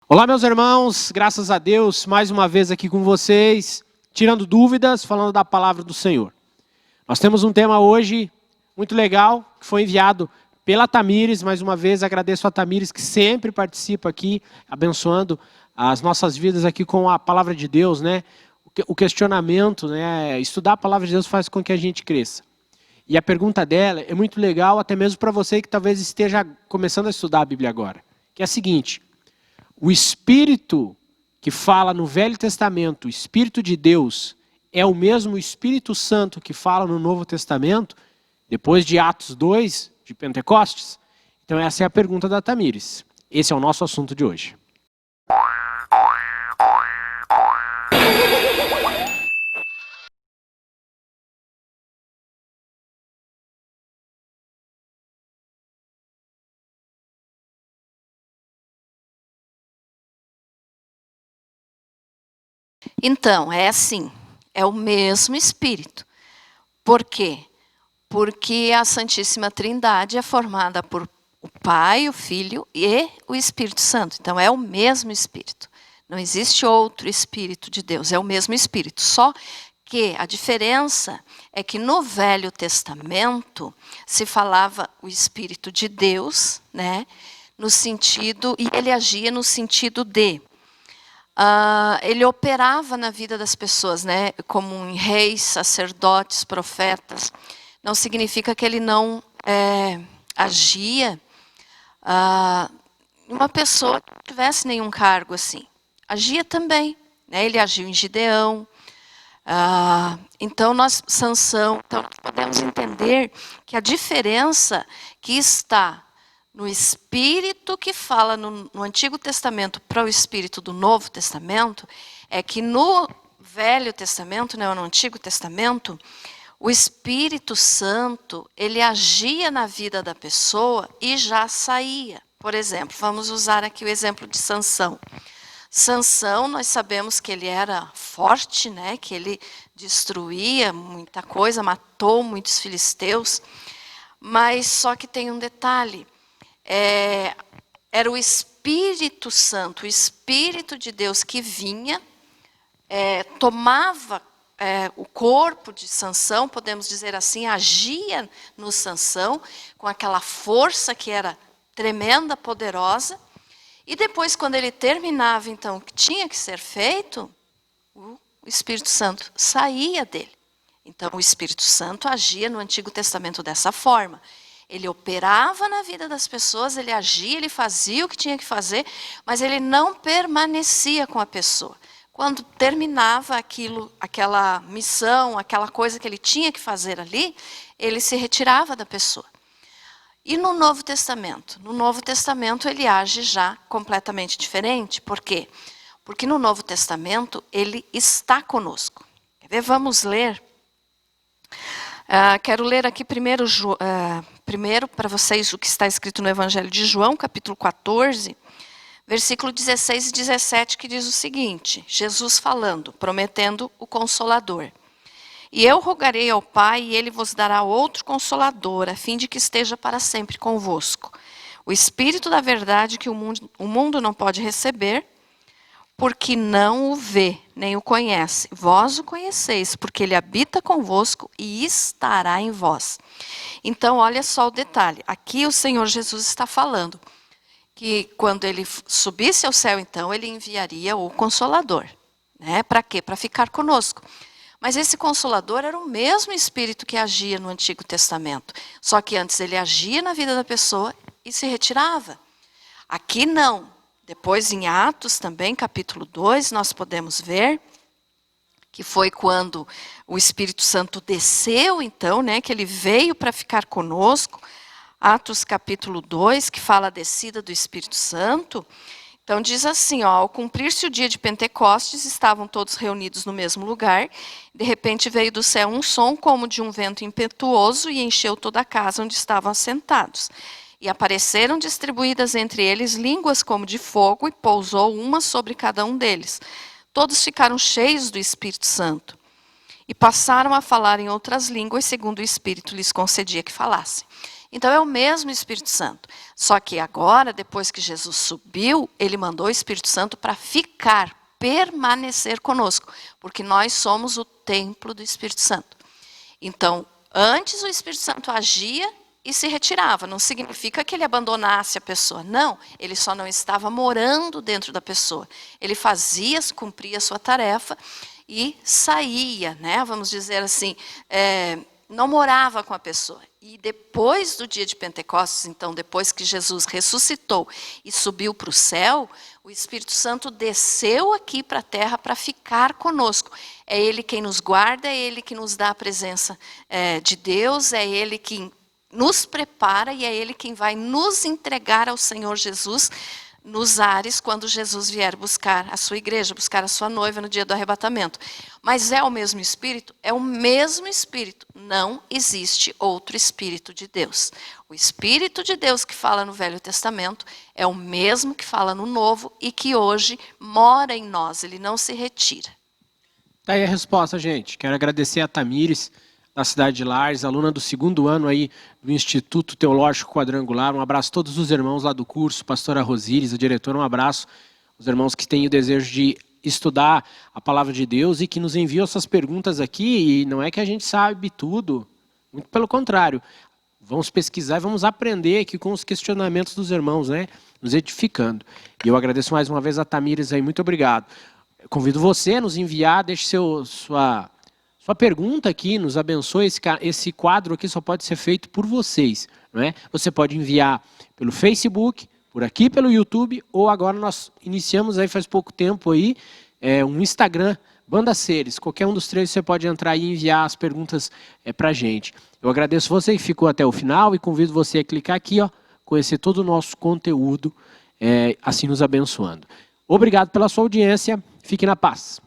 Olá, meus irmãos, graças a Deus, mais uma vez aqui com vocês, tirando dúvidas, falando da palavra do Senhor. Nós temos um tema hoje muito legal, que foi enviado pela Tamires. Mais uma vez, agradeço a Tamires, que sempre participa aqui, abençoando as nossas vidas aqui com a palavra de Deus, né? O questionamento, né? Estudar a palavra de Deus faz com que a gente cresça. E a pergunta dela é muito legal, até mesmo para você que talvez esteja começando a estudar a Bíblia agora, que é a seguinte: o Espírito que fala no Velho Testamento, o Espírito de Deus, é o mesmo Espírito Santo que fala no Novo Testamento, depois de Atos 2, de Pentecostes? Então essa é a pergunta da Tamires. Esse é o nosso assunto de hoje. Então, é assim, é o mesmo Espírito. Por quê? Porque a Santíssima Trindade é formada por o Pai, o Filho e o Espírito Santo. Então, é o mesmo Espírito. Não existe outro Espírito de Deus, é o mesmo Espírito. Só que a diferença é que no Velho Testamento se falava o Espírito de Deus, né? No sentido, e ele agia no sentido de... ele operava na vida das pessoas, né? Como em reis, sacerdotes, profetas. Não significa que ele não agia uma pessoa que não tivesse nenhum cargo assim. Agia também, né? Ele agiu em Gideão. Então Sansão, então nós podemos entender que a diferença que está no Espírito que fala no Antigo Testamento para o Espírito do Novo Testamento, é que no Velho Testamento, né, no Antigo Testamento, o Espírito Santo, ele agia na vida da pessoa e já saía. Por exemplo, vamos usar aqui o exemplo de Sansão. Sansão, nós sabemos que ele era forte, né, que ele destruía muita coisa, matou muitos filisteus, mas só que tem um detalhe. Era o Espírito Santo, o Espírito de Deus que vinha, tomava o corpo de Sansão, podemos dizer assim, agia no Sansão, com aquela força que era tremenda, poderosa, e depois, quando ele terminava, então, o que tinha que ser feito, o Espírito Santo saía dele. Então, o Espírito Santo agia no Antigo Testamento dessa forma. Ele operava na vida das pessoas, ele agia, ele fazia o que tinha que fazer, mas ele não permanecia com a pessoa. Quando terminava aquela missão, aquela coisa que ele tinha que fazer ali, ele se retirava da pessoa. E no Novo Testamento? No Novo Testamento ele age já completamente diferente. Por quê? Porque no Novo Testamento ele está conosco. Quer ver? Vamos ler. Quero ler aqui primeiro para vocês o que está escrito no Evangelho de João, capítulo 14, versículo 16 e 17, que diz o seguinte: Jesus falando, prometendo o Consolador. E eu rogarei ao Pai, e Ele vos dará outro Consolador, a fim de que esteja para sempre convosco. O Espírito da verdade que o mundo não pode receber, porque não o vê, nem o conhece. Vós o conheceis, porque ele habita convosco e estará em vós. Então, olha só o detalhe. Aqui o Senhor Jesus está falando que quando ele subisse ao céu, então, ele enviaria o Consolador. Né? Para quê? Para ficar conosco. Mas esse Consolador era o mesmo Espírito que agia no Antigo Testamento. Só que antes ele agia na vida da pessoa e se retirava. Aqui não. Depois, em Atos também, capítulo 2, nós podemos ver que foi quando o Espírito Santo desceu, então, né, que ele veio para ficar conosco. Atos capítulo 2, que fala a descida do Espírito Santo. Então, diz assim, ao cumprir-se o dia de Pentecostes, estavam todos reunidos no mesmo lugar. De repente veio do céu um som como de um vento impetuoso e encheu toda a casa onde estavam assentados. E apareceram distribuídas entre eles línguas como de fogo, e pousou uma sobre cada um deles. Todos ficaram cheios do Espírito Santo. E passaram a falar em outras línguas, segundo o Espírito lhes concedia que falassem. Então é o mesmo Espírito Santo. Só que agora, depois que Jesus subiu, ele mandou o Espírito Santo para ficar, permanecer conosco, porque nós somos o templo do Espírito Santo. Então, antes o Espírito Santo agia e se retirava. Não significa que ele abandonasse a pessoa. Não, ele só não estava morando dentro da pessoa. Ele fazia, cumpria a sua tarefa e saía, né? Vamos dizer assim, não morava com a pessoa. E depois do dia de Pentecostes, então, depois que Jesus ressuscitou e subiu para o céu, o Espírito Santo desceu aqui para a terra para ficar conosco. É Ele quem nos guarda, é Ele que nos dá a presença de Deus, é Ele quem nos prepara e é Ele quem vai nos entregar ao Senhor Jesus nos ares, quando Jesus vier buscar a sua igreja, buscar a sua noiva no dia do arrebatamento. Mas é o mesmo Espírito? É o mesmo Espírito. Não existe outro Espírito de Deus. O Espírito de Deus que fala no Velho Testamento é o mesmo que fala no Novo e que hoje mora em nós. Ele não se retira. Tá aí a resposta, gente. Quero agradecer a Tamires, da cidade de Lages, aluna do 2º ano aí do Instituto Teológico Quadrangular. Um abraço a todos os irmãos lá do curso, pastora Rosíris, o diretor, um abraço. Os irmãos que têm o desejo de estudar a palavra de Deus e que nos enviam essas perguntas aqui. E não é que a gente sabe tudo, muito pelo contrário. Vamos pesquisar e vamos aprender aqui com os questionamentos dos irmãos, né? Nos edificando. E eu agradeço mais uma vez a Tamires aí, muito obrigado. Eu convido você a nos enviar, deixe sua pergunta aqui, nos abençoe. Esse quadro aqui só pode ser feito por vocês, não é? Você pode enviar pelo Facebook, por aqui pelo YouTube, ou agora nós iniciamos aí faz pouco tempo aí, um Instagram, Banda Seres. Qualquer um dos três você pode entrar e enviar as perguntas pra gente. Eu agradeço você que ficou até o final e convido você a clicar aqui, ó, conhecer todo o nosso conteúdo, assim nos abençoando. Obrigado pela sua audiência, fique na paz.